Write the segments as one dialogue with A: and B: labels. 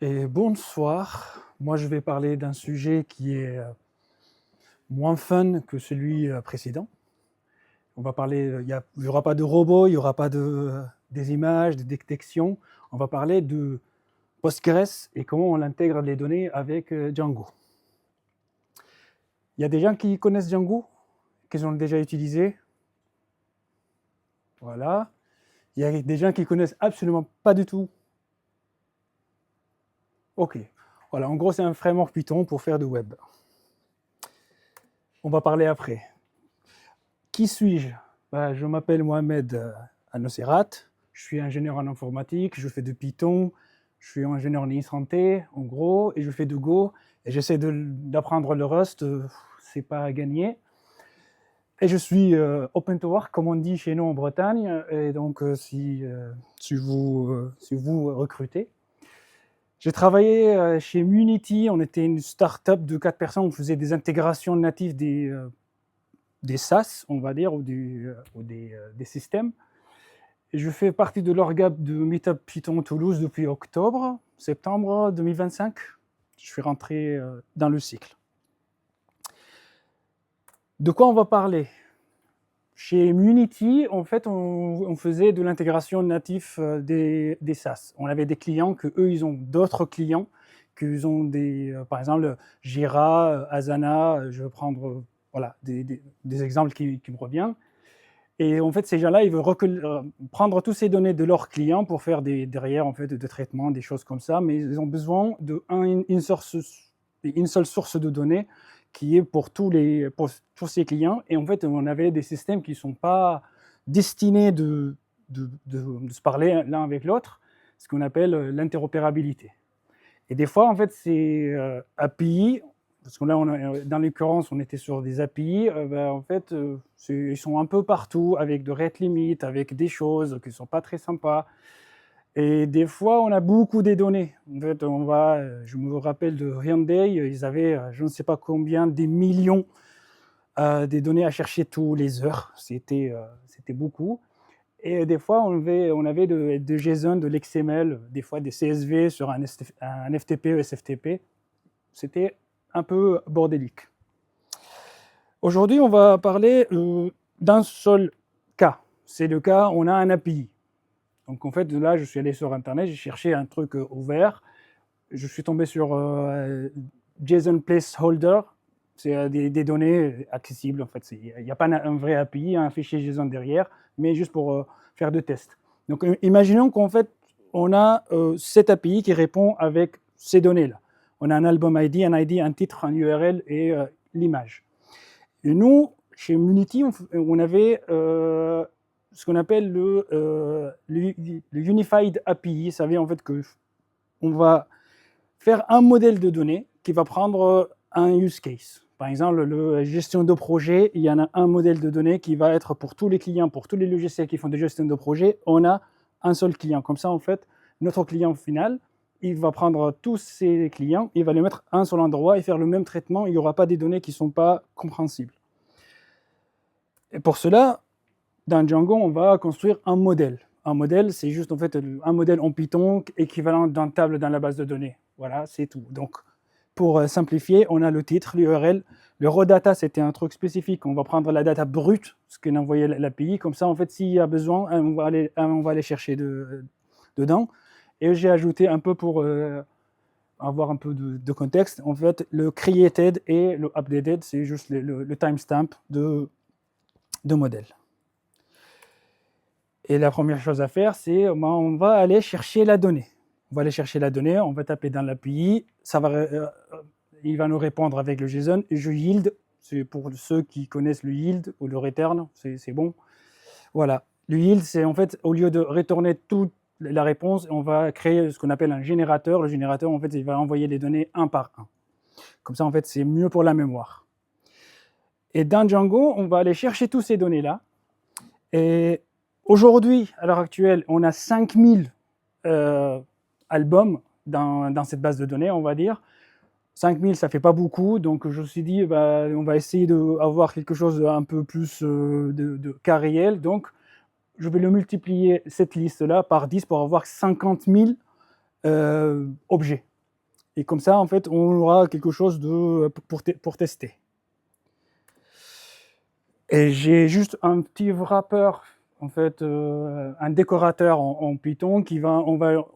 A: Et bonsoir, moi je vais parler d'un sujet qui est moins fun que celui précédent. On va parler, il y aura pas de robots, il n'y aura pas des images, de détection. On va parler de Postgres et comment on intègre les données avec Django. Il y a des gens qui connaissent Django, qu'ils ont déjà utilisé. Voilà. Il y a des gens qui connaissent absolument pas du tout. Ok. Voilà, en gros c'est un framework Python pour faire du web. On va parler après. Qui suis-je? Je m'appelle Mohamed Anosserat, je suis ingénieur en informatique, je fais de Python, je suis ingénieur en santé, en gros, et je fais de Go, et j'essaie d'apprendre le Rust, c'est pas gagné. Et je suis open to work, comme on dit chez nous en Bretagne, et donc si vous recrutez. J'ai travaillé chez Munity, on était une start-up de 4 personnes, on faisait des intégrations natives des SaaS, on va dire, ou des systèmes. Et je fais partie de l'orgab de Meetup Python Toulouse depuis septembre 2025. Je suis rentré dans le cycle. De quoi on va parler? Chez Munity, en fait, on faisait de l'intégration native des SaaS. On avait des clients que eux, ils ont d'autres clients, qu'ils ont par exemple, Jira, Asana, je vais prendre voilà, des exemples qui me reviennent. Et en fait, ces gens-là, ils veulent prendre toutes ces données de leurs clients pour faire derrière en fait, de traitement, des choses comme ça, mais ils ont besoin d'une seule source de données qui est pour tous ces clients. Et en fait, on avait des systèmes qui ne sont pas destinés de se parler l'un avec l'autre, ce qu'on appelle l'interopérabilité. Et des fois, en fait, ces API, parce que là, dans l'occurrence, on était sur des API, en fait, ils sont un peu partout, avec de rate limit, avec des choses qui ne sont pas très sympas. Et des fois, on a beaucoup de données. En fait, je me rappelle de Hyundai, ils avaient, je ne sais pas combien, des millions des données à chercher tous les heures. C'était beaucoup. Et des fois, on avait de JSON, de l'XML, des fois des CSV sur un FTP ou SFTP. C'était un peu bordélique. Aujourd'hui, on va parler d'un seul cas. C'est le cas, on a un API. Donc en fait, là, je suis allé sur Internet, j'ai cherché un truc ouvert. Je suis tombé sur JSON Placeholder. C'est des données accessibles. En fait, il n'y a pas un vrai API, un fichier JSON derrière, mais juste pour faire des tests. Donc imaginons qu'en fait, on a cette API qui répond avec ces données-là. On a un album ID, un titre, un URL et l'image. Et nous, chez Munity, on avait ce qu'on appelle le Unified API. Ça veut dire en fait qu'on va faire un modèle de données qui va prendre un use case. Par exemple, la gestion de projet, il y en a un modèle de données qui va être pour tous les clients, pour tous les logiciels qui font des gestions de projet, on a un seul client. Comme ça, en fait, notre client final, il va prendre tous ses clients, il va les mettre à un seul endroit et faire le même traitement. Il n'y aura pas des données qui ne sont pas compréhensibles. Et pour cela, dans Django, on va construire un modèle. Un modèle, c'est juste en fait un modèle en Python équivalent d'une table dans la base de données. Voilà, c'est tout. Donc, pour simplifier, on a le titre, l'URL. Le raw data, c'était un truc spécifique. On va prendre la data brute, ce qu'on a envoyé l'API. Comme ça, en fait, s'il y a besoin, on va aller chercher dedans. Et j'ai ajouté un peu pour avoir un peu de contexte. En fait, le created et le updated, c'est juste le timestamp de modèle. Et la première chose à faire, c'est on va aller chercher la donnée. On va aller chercher la donnée, on va taper dans l'API, il va nous répondre avec le JSON, et je yield, c'est pour ceux qui connaissent le yield ou le return, c'est bon. Voilà, le yield, c'est en fait, au lieu de retourner toute la réponse, on va créer ce qu'on appelle un générateur. Le générateur, en fait, il va envoyer les données un par un. Comme ça, en fait, c'est mieux pour la mémoire. Et dans Django, on va aller chercher toutes ces données-là. Et aujourd'hui, à l'heure actuelle, on a 5000 albums dans cette base de données, on va dire. 5000, ça ne fait pas beaucoup, donc je me suis dit, on va essayer d'avoir quelque chose un peu plus de cas réel. Donc, je vais le multiplier, cette liste-là, par 10 pour avoir 50 000 objets. Et comme ça, en fait, on aura quelque chose pour tester. Et j'ai juste un petit wrapper, en fait, un décorateur en Python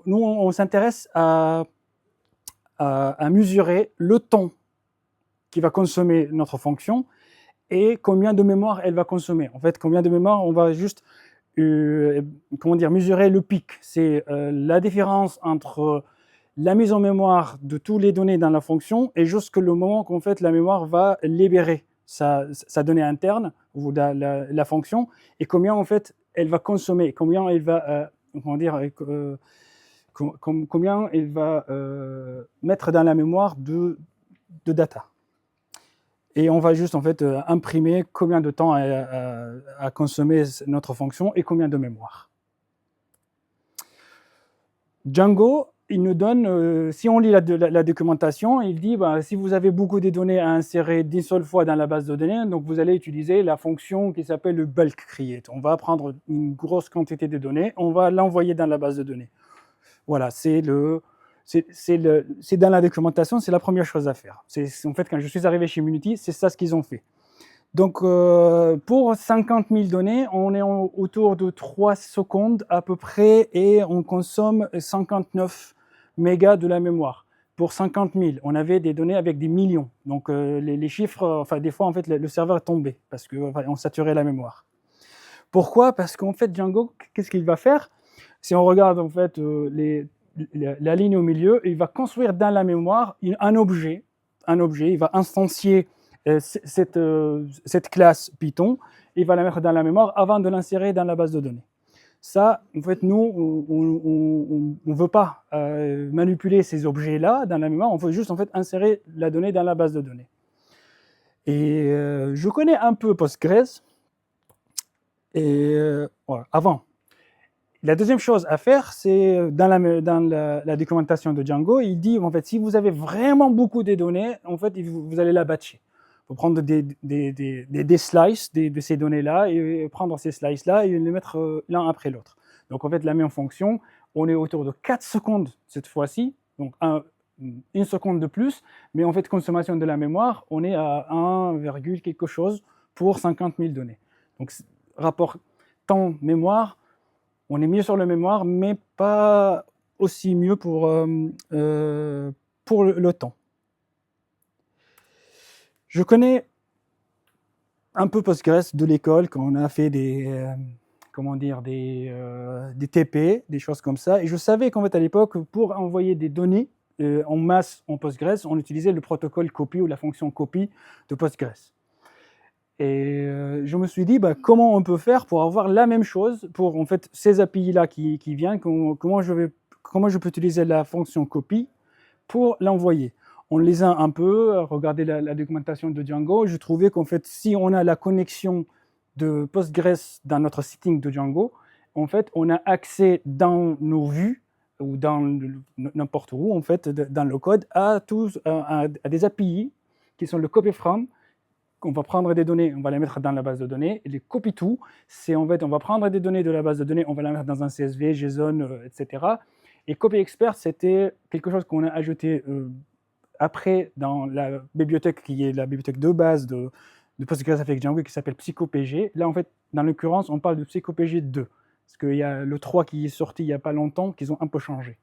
A: nous, on s'intéresse à mesurer le temps qui va consommer notre fonction et combien de mémoire elle va consommer. En fait, combien de mémoire, on va juste mesurer le pic. C'est la différence entre la mise en mémoire de toutes les données dans la fonction et jusqu'au moment qu'en fait la mémoire va libérer sa donnée interne ou la fonction et combien en fait elle va consommer, combien elle va combien elle va mettre dans la mémoire de data. Et on va juste en fait imprimer combien de temps a consommé notre fonction et combien de mémoire. Django, il nous donne, si on lit la documentation, il dit si vous avez beaucoup de données à insérer d'une seule fois dans la base de données, donc vous allez utiliser la fonction qui s'appelle le bulk create. On va prendre une grosse quantité de données, on va l'envoyer dans la base de données. Voilà, c'est dans la documentation, c'est la première chose à faire. En fait, quand je suis arrivé chez Munity, c'est ça ce qu'ils ont fait. Donc, pour 50 000 données, on est autour de 3 secondes à peu près et on consomme 59 mégas de la mémoire. Pour 50 000, on avait des données avec des millions. Donc, les chiffres, des fois, en fait, le serveur est tombé parce qu'on saturait la mémoire. Pourquoi ? Parce qu'en fait, Django, qu'est-ce qu'il va faire ? Si on regarde en fait la ligne au milieu, il va construire dans la mémoire un objet, il va instancier cette classe Python, il va la mettre dans la mémoire avant de l'insérer dans la base de données. Ça, en fait, nous, on ne veut pas manipuler ces objets-là dans la mémoire, on veut juste en fait insérer la donnée dans la base de données. Et je connais un peu Postgres, et voilà, avant. La deuxième chose à faire, c'est dans la documentation de Django, il dit en fait si vous avez vraiment beaucoup de données, en fait vous allez la batcher. Il faut prendre des slices de ces données-là et prendre ces slices-là et les mettre l'un après l'autre. Donc en fait la même fonction, on est autour de 4 secondes cette fois-ci, donc une seconde de plus, mais en fait consommation de la mémoire, on est à 1, quelque chose pour 50 000 données. Donc rapport temps-mémoire, on est mieux sur la mémoire, mais pas aussi mieux pour le temps. Je connais un peu Postgres de l'école quand on a fait des TP, des choses comme ça. Et je savais qu'en fait à l'époque, pour envoyer des données en masse en Postgres, on utilisait le protocole copy ou la fonction copy de Postgres. Et je me suis dit, comment on peut faire pour avoir la même chose pour en fait ces API-là qui viennent, comment je peux utiliser la fonction copy pour l'envoyer. En lisant un peu, regarder la documentation de Django, je trouvais qu'en fait, si on a la connexion de Postgres dans notre setting de Django, en fait, on a accès dans nos vues ou dans n'importe où, en fait, dans le code, à des API qui sont le copy from. On va prendre des données, on va les mettre dans la base de données. Et les copy to, c'est en fait, on va prendre des données de la base de données, on va les mettre dans un CSV, JSON, etc. Et copy expert, c'était quelque chose qu'on a ajouté après dans la bibliothèque qui est la bibliothèque de base de Postgres avec Django qui s'appelle PsychoPG. Là, en fait, dans l'occurrence, on parle de PsychoPG 2, parce qu'il y a le 3 qui est sorti il n'y a pas longtemps, qu'ils ont un peu changé.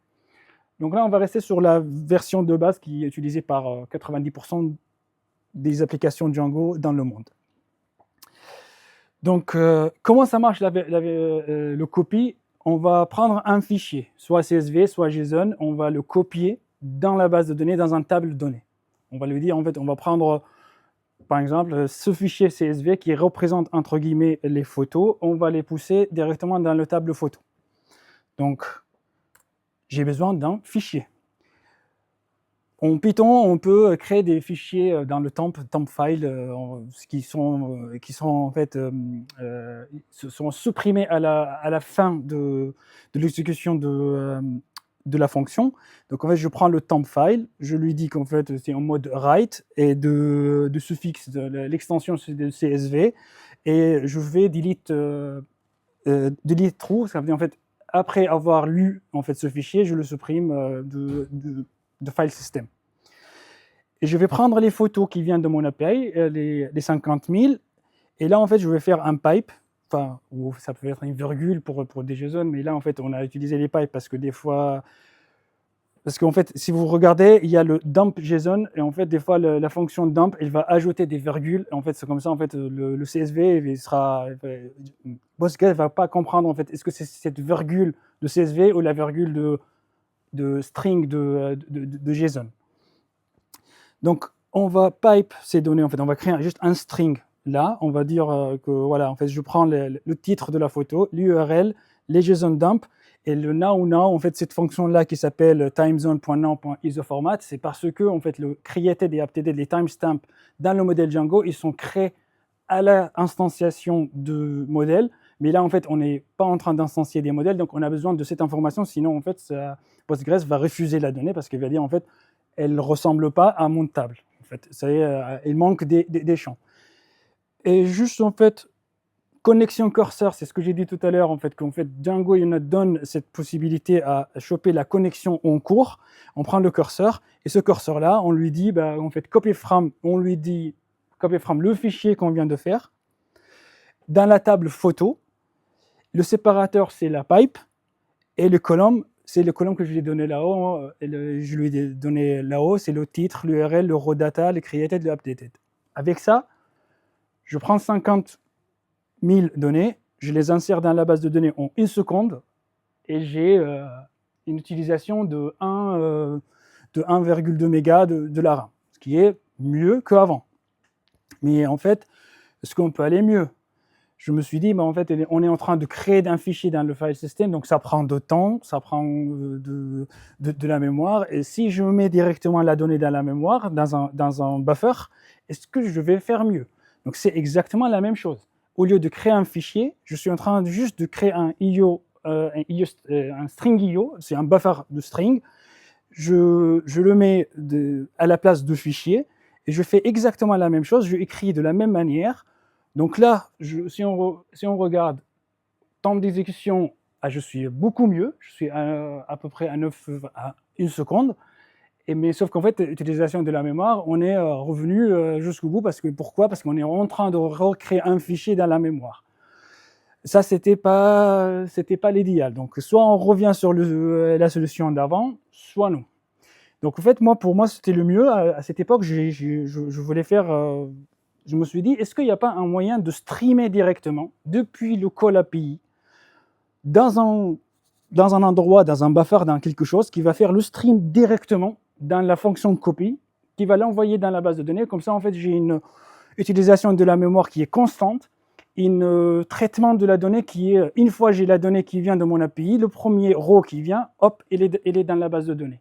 A: Donc là, on va rester sur la version de base qui est utilisée par 90% des applications Django dans le monde. Donc, comment ça marche le copy ? On va prendre un fichier, soit CSV, soit JSON, on va le copier dans la base de données, dans un table de données. On va lui dire, en fait, on va prendre, par exemple, ce fichier CSV qui représente, entre guillemets, les photos, on va les pousser directement dans le table photo. Donc, j'ai besoin d'un fichier. En Python, on peut créer des fichiers dans le temp file qui sont en fait sont supprimés à la fin de l'exécution de la fonction. Donc en fait, je prends le temp file, je lui dis qu'en fait c'est en mode write et de suffixe de l'extension de CSV et je vais delete true, ça veut dire en fait après avoir lu en fait ce fichier, je le supprime de file system. Et je vais prendre les photos qui viennent de mon API, les 50 000, et là, en fait, je vais faire un pipe, enfin, ou ça peut être une virgule pour des JSON, mais là, en fait, on a utilisé les pipes parce que des fois, parce qu'en fait, si vous regardez, il y a le dump JSON, et en fait, des fois, la fonction dump, elle va ajouter des virgules. En fait, c'est comme ça, en fait, le CSV, il sera, Postgres ne va pas comprendre, en fait, est-ce que c'est cette virgule de CSV ou la virgule de string de JSON. Donc, on va pipe ces données, en fait, on va créer juste un string là. On va dire que, voilà, en fait, je prends le titre de la photo, l'URL, les JSON dump, et le now, en fait, cette fonction-là qui s'appelle timezone.now.isoformat, c'est parce que, en fait, le created et updated, les timestamps dans le modèle Django, ils sont créés à l'instanciation de modèles. Mais là, en fait, on n'est pas en train d'instancier des modèles, donc on a besoin de cette information. Sinon, en fait, Postgres va refuser la donnée parce qu'il va dire, en fait, elle ne ressemble pas à mon table. En fait, il manque des champs. Et juste, en fait, connexion curseur, c'est ce que j'ai dit tout à l'heure, en fait, qu'en fait, Django il nous donne cette possibilité à choper la connexion en cours. On prend le curseur, et ce curseur-là, on lui dit, en fait, copy from, on lui dit, copy from le fichier qu'on vient de faire. Dans la table photo, le séparateur, c'est la pipe, et le column, c'est le column que je lui ai donné là-haut. Je lui ai donné là-haut, c'est le titre, l'URL, le raw data, le created, le updated. Avec ça, je prends 50 000 données, je les insère dans la base de données en 1 seconde, et j'ai une utilisation de 1,2 mégas de la RAM, ce qui est mieux qu'avant. Mais en fait, est-ce qu'on peut aller mieux? Je me suis dit, en fait, on est en train de créer un fichier dans le file system, donc ça prend de temps, ça prend de la mémoire. Et si je mets directement la donnée dans la mémoire, dans un buffer, est-ce que je vais faire mieux? Donc c'est exactement la même chose. Au lieu de créer un fichier, je suis en train juste de créer un string IO, c'est un buffer de string. Je le mets à la place de fichier, et je fais exactement la même chose, je écris de la même manière. Donc là, si on regarde temps d'exécution, je suis beaucoup mieux, je suis à peu près à 1 seconde, mais sauf qu'en fait, l'utilisation de la mémoire, on est revenu jusqu'au bout. Pourquoi? Parce qu'on est en train de recréer un fichier dans la mémoire. Ça, c'était pas l'idéal. Donc, soit on revient sur la solution d'avant, soit non. Donc, en fait, pour moi, c'était le mieux. À cette époque, je voulais faire... je me suis dit, est-ce qu'il n'y a pas un moyen de streamer directement depuis le call API dans un endroit, dans un buffer, dans quelque chose qui va faire le stream directement dans la fonction copy, qui va l'envoyer dans la base de données. Comme ça, en fait, j'ai une utilisation de la mémoire qui est constante, un traitement de la donnée qui est, une fois j'ai la donnée qui vient de mon API, le premier row qui vient, hop, il est dans la base de données.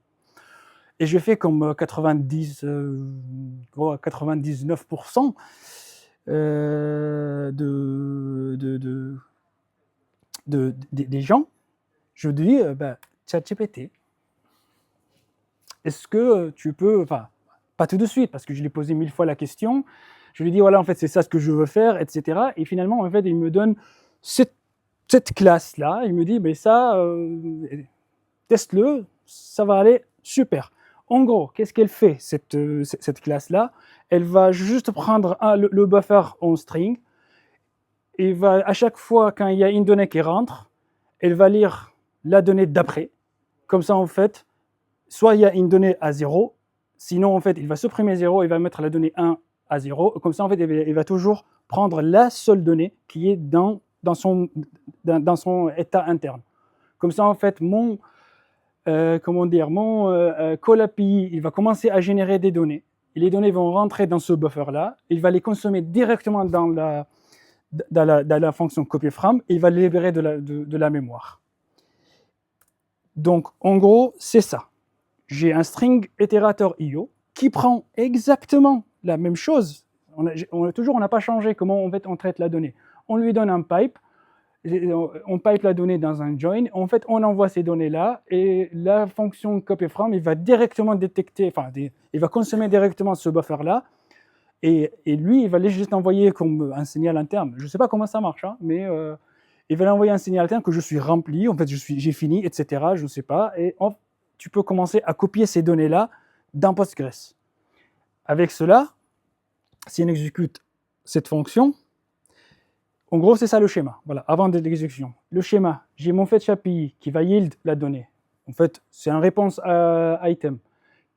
A: Et je fais comme 99% des gens. Je dis, ChatGPT, est-ce que tu peux, enfin, pas tout de suite, parce que je lui ai posé 1000 fois la question, je lui dis, voilà, en fait, c'est ça ce que je veux faire, etc. Et finalement, en fait, il me donne cette classe-là, il me dit, mais ça, teste-le, ça va aller super. En gros, qu'est-ce qu'elle fait, cette classe-là? Elle va juste prendre le buffer en string, et va, à chaque fois, quand il y a une donnée qui rentre, elle va lire la donnée d'après. Comme ça, en fait, soit il y a une donnée à 0, sinon, en fait, il va supprimer 0, il va mettre la donnée 1 à 0. Comme ça, en fait, il va toujours prendre la seule donnée qui est dans son état interne. Comme ça, en fait, mon call API, il va commencer à générer des données. Et les données vont rentrer dans ce buffer-là. Il va les consommer directement dans la fonction copy-from, et il va les libérer de la mémoire. Donc, en gros, c'est ça. J'ai un string itérateur IO qui prend exactement la même chose. On n'a pas changé comment en fait, on traite la donnée. On lui donne un pipe, on pipe la donnée dans un join, en fait, on envoie ces données-là, et la fonction copy-from, il va directement détecter, il va consommer directement ce buffer-là, et lui, il va juste envoyer comme un signal interne. Je ne sais pas comment ça marche, mais il va l'envoyer un signal interne que je suis rempli, en fait, j'ai fini, etc. Je ne sais pas, et tu peux commencer à copier ces données-là dans Postgres. Avec cela, si on exécute cette fonction, en gros, c'est ça le schéma. Voilà, avant de l'exécution. Le schéma, j'ai mon fetch API qui va yield la donnée. En fait, c'est une réponse à item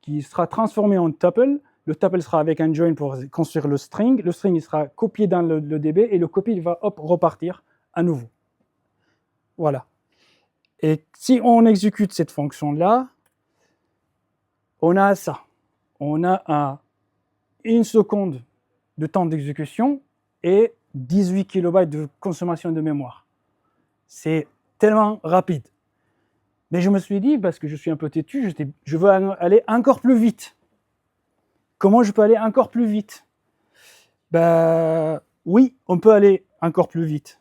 A: qui sera transformé en tuple. Le tuple sera avec un join pour construire le string. Le string il sera copié dans le DB et le copy il va repartir à nouveau. Voilà. Et si on exécute cette fonction-là, on a ça. On a une seconde de temps d'exécution et 18 kilobytes de consommation de mémoire. C'est tellement rapide. Mais je me suis dit, parce que je suis un peu têtu, je veux aller encore plus vite. Comment je peux aller encore plus vite? Oui, on peut aller encore plus vite.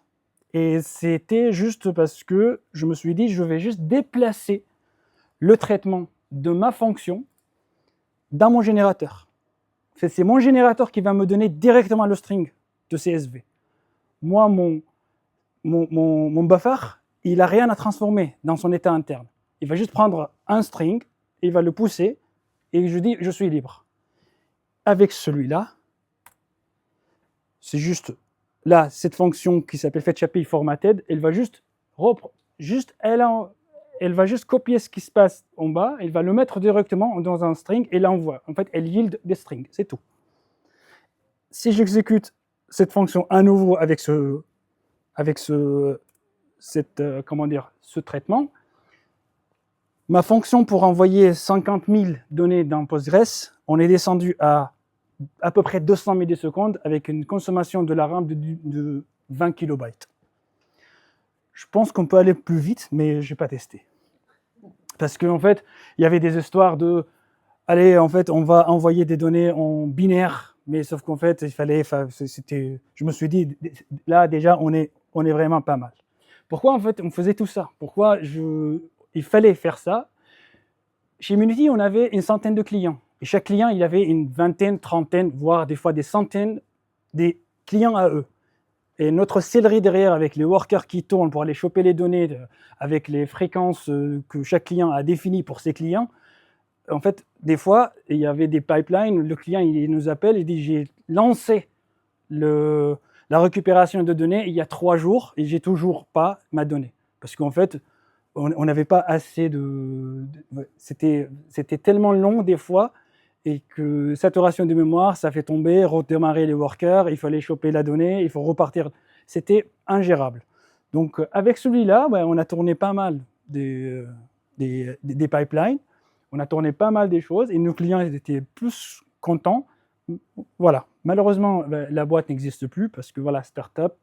A: Et c'était juste parce que je me suis dit, je vais juste déplacer le traitement de ma fonction dans mon générateur. C'est mon générateur qui va me donner directement le string de CSV. Moi, mon buffer, il n'a rien à transformer dans son état interne. Il va juste prendre un string, il va le pousser, et je dis, je suis libre. Avec celui-là, c'est juste, là, cette fonction qui s'appelle fetchAPI formatted, elle va juste elle va juste copier ce qui se passe en bas, elle va le mettre directement dans un string et l'envoie. En fait, elle yield des strings, c'est tout. Si j'exécute cette fonction à nouveau avec ce traitement, ma fonction pour envoyer 50 000 données dans Postgres, on est descendu à peu près 200 millisecondes avec une consommation de la RAM de 20 kilobytes. Je pense qu'on peut aller plus vite, mais je n'ai pas testé. Parce qu'en fait, il y avait des histoires de allez, en fait, on va envoyer des données en binaire, mais sauf qu'en fait, je me suis dit, là, déjà, on est vraiment pas mal. Pourquoi, en fait, on faisait tout ça? Pourquoi il fallait faire ça? Chez Immunity, on avait une centaine de clients. Et chaque client, il avait une vingtaine, trentaine, voire des fois des centaines des clients à eux. Et notre céleri derrière, avec les workers qui tournent pour aller choper les données, avec les fréquences que chaque client a définies pour ses clients, en fait, des fois, il y avait des pipelines, le client il nous appelle, il dit j'ai lancé la récupération de données il y a 3 jours et j'ai toujours pas ma donnée. Parce qu'en fait, on n'avait pas assez c'était tellement long des fois, et que saturation de mémoire, ça fait tomber, redémarrer les workers, il fallait choper la donnée, il faut repartir. C'était ingérable. Donc avec celui-là, on a tourné pas mal des pipelines, on a tourné pas mal des choses, et nos clients étaient plus contents. Voilà. Malheureusement, la boîte n'existe plus, parce que voilà, start-up,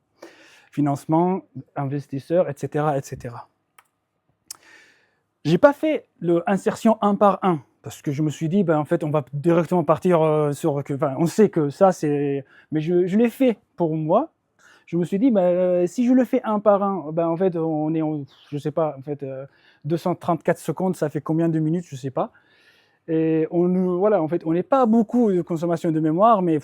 A: financement, investisseurs, etc., etc. J'ai pas fait l'insertion un par un, parce que je me suis dit, en fait, on va directement partir sur... on sait que ça, c'est... Mais je l'ai fait pour moi. Je me suis dit, si je le fais un par un, en fait, on est, je sais pas, en fait, 234 secondes, ça fait combien de minutes, je sais pas. Et voilà, en fait, on n'est pas beaucoup de consommation de mémoire, mais...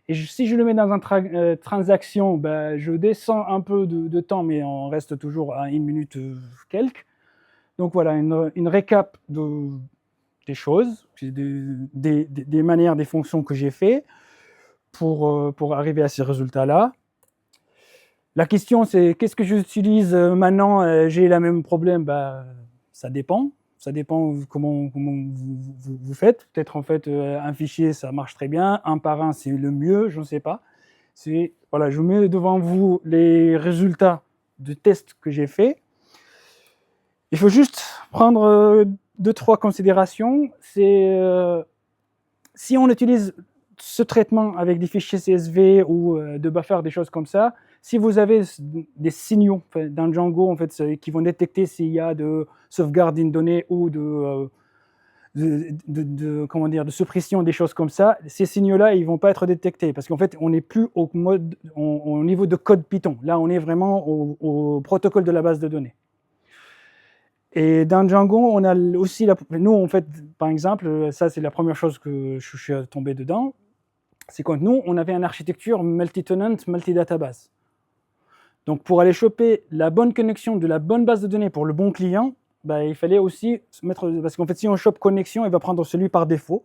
A: Et si je le mets dans une transaction, je descends un peu de temps, mais on reste toujours à 1 minute quelques. Donc voilà, une récap des choses, des manières, des fonctions que j'ai fait pour arriver à ces résultats-là. La question, c'est qu'est-ce que j'utilise maintenant? J'ai le même problème, ça dépend. Ça dépend comment vous faites. Peut-être en fait un fichier, ça marche très bien. Un par un, c'est le mieux, je ne sais pas. Voilà, je mets devant vous les résultats de tests que j'ai faits. Il faut juste prendre 2-3 considérations. C'est si on utilise ce traitement avec des fichiers CSV ou de buffer, des choses comme ça, si vous avez des signaux dans Django en fait, qui vont détecter s'il y a de sauvegarde d'une donnée ou de suppression, des choses comme ça, ces signaux-là, ils ne vont pas être détectés parce qu'en fait, on n'est plus au niveau de code Python. Là, on est vraiment au protocole de la base de données. Et dans Django, on a aussi, nous, en fait, par exemple, ça, c'est la première chose que je suis tombé dedans, c'est quand nous, on avait une architecture multi-tenant, multi-database. Donc, pour aller choper la bonne connexion de la bonne base de données pour le bon client, bah, il fallait aussi se mettre, parce qu'en fait, si on chope connexion, il va prendre celui par défaut,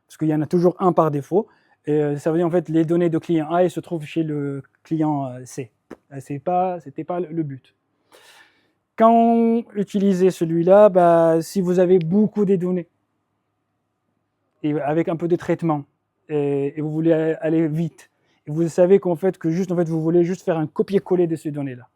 A: parce qu'il y en a toujours un par défaut. Et ça veut dire en fait les données de client A, elles se trouvent chez le client C. C'était pas le but. Quand utiliser celui-là, bah, si vous avez beaucoup de données et avec un peu de traitement et vous voulez aller vite, et vous savez qu'en fait que juste en fait vous voulez juste faire un copier-coller de ces données-là.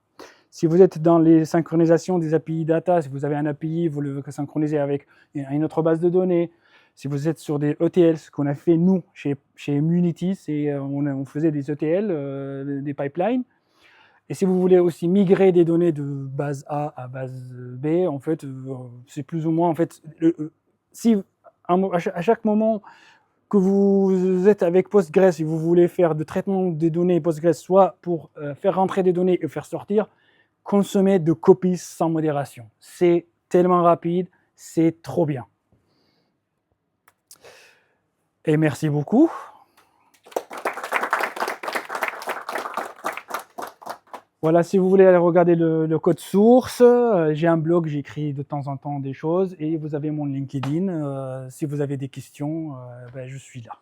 A: Si vous êtes dans les synchronisations des API data, si vous avez un API, vous le synchronisez avec une autre base de données. Si vous êtes sur des ETL, ce qu'on a fait nous chez Munity, c'est on faisait des ETL, des pipelines. Et si vous voulez aussi migrer des données de base A à base B, en fait, c'est plus ou moins en fait, si à chaque moment que vous êtes avec Postgres et vous voulez faire de traitement des données Postgres, soit pour faire rentrer des données et faire sortir, consommez de copies sans modération. C'est tellement rapide, c'est trop bien. Et merci beaucoup. Voilà, si vous voulez aller regarder le code source, j'ai un blog, j'écris de temps en temps des choses et vous avez mon LinkedIn. Si vous avez des questions, ben, je suis là.